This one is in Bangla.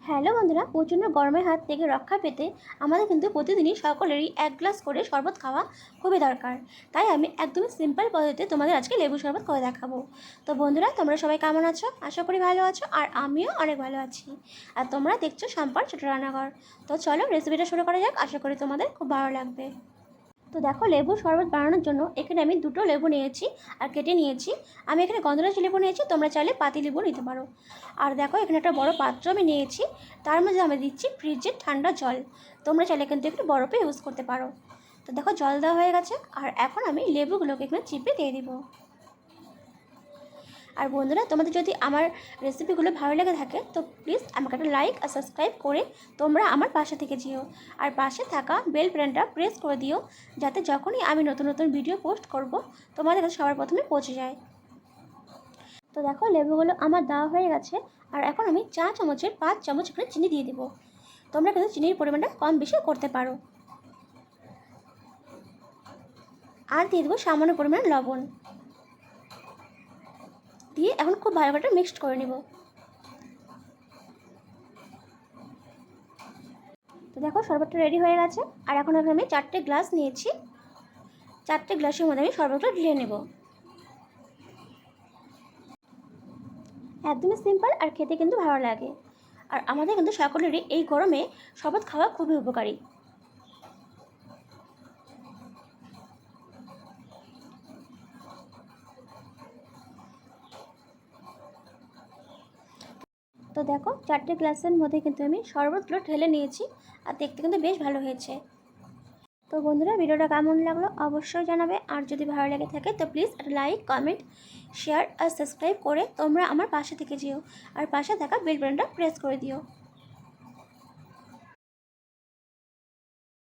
হ্যালো বন্ধুরা, প্রচণ্ড গরমের হাত থেকে রক্ষা পেতে আমাদের কিন্তু প্রতিদিনই সকলেরই 1 গ্লাস করে শরবত খাওয়া খুবই দরকার। তাই আমি একদমই সিম্পল পদ্ধতিতে তোমাদের আজকে লেবু শরবত করে দেখাবো। তো বন্ধুরা, তোমরা সবাই কেমন আছো? আশা করি ভালো আছো, আর আমিও অনেক ভালো আছি। আর তোমরা দেখছো সম্পার ছোটো রান্নাঘর। তো চলো রেসিপিটা শুরু করা যাক, আশা করি তোমাদের খুব ভালো লাগবে। তো দেখো, লেবু শরবত বানানোর জন্য এখানে আমি 2টো লেবু নিয়েছি আর কেটে নিয়েছি। আমি এখানে গন্ধরাজ লেবু নিয়েছি, তোমরা চাইলে পাতি লেবু নিতে পারো। আর দেখো, এখানে একটা বড় পাত্র আমি নিয়েছি, তার মধ্যে আমি দিচ্ছি ফ্রিজের ঠান্ডা জল। তোমরা চাইলে কিন্তু একটু বরফে ইউজ করতে পারো। তো দেখো, জল দেওয়া হয়ে গেছে, আর এখন আমি লেবুগুলোকে এখানে চিপে দিয়ে দিব। আর বন্ধুরা, তোমাদের যদি আমার রেসিপিগুলো ভালো লেগে থাকে তো প্লিজ আমাকে একটা লাইক আর সাবস্ক্রাইব করে তোমরা আমার পাশে থেকে যেও। আর পাশে থাকা বেল বাটনটা প্রেস করে দিও, যাতে যখনই আমি নতুন নতুন ভিডিও পোস্ট করব তোমাদের কাছে সবার প্রথমে পৌঁছে যায়। তো দেখো, লেবুগুলো আমার দেওয়া হয়ে গেছে, আর এখন আমি চা চামচের 5 চামচ এখানে চিনি দিয়ে দেবো। তোমরা কিন্তু চিনির পরিমাণটা কম বেশি করতে পারো। আর দিয়ে দেবো সামান্য পরিমাণ লবণ দিয়ে এখন খুব ভালো করে মিক্সড করে নেব। তো দেখো, শরবতটা রেডি হয়ে গেছে, আর এখন এখানে আমি 4টে গ্লাস নিয়েছি। 4টে গ্লাসের মধ্যে আমি শরবতটা ঢেলে নেব। একদমই সিম্পল, আর খেতে কিন্তু ভালো লাগে। আর আমাদের কিন্তু সকলেরই এই গরমে শরবত খাওয়া খুবই উপকারী। তো দেখো, 4টে গ্লাসের মধ্যে কিন্তু আমি শরবতগুলো ঢেলে নিয়েছি, আর দেখতে কিন্তু বেশ ভালো হয়েছে। তো বন্ধুরা, ভিডিওটা কেমন লাগলো অবশ্যই জানাবে, আর যদি ভালো লেগে থাকে তো প্লিজ একটা লাইক, কমেন্ট, শেয়ার আর সাবস্ক্রাইব করে তোমরা আমার পাশে থেকে যেও, আর পাশে থাকা বেল বাটনটা প্রেস করে দিও।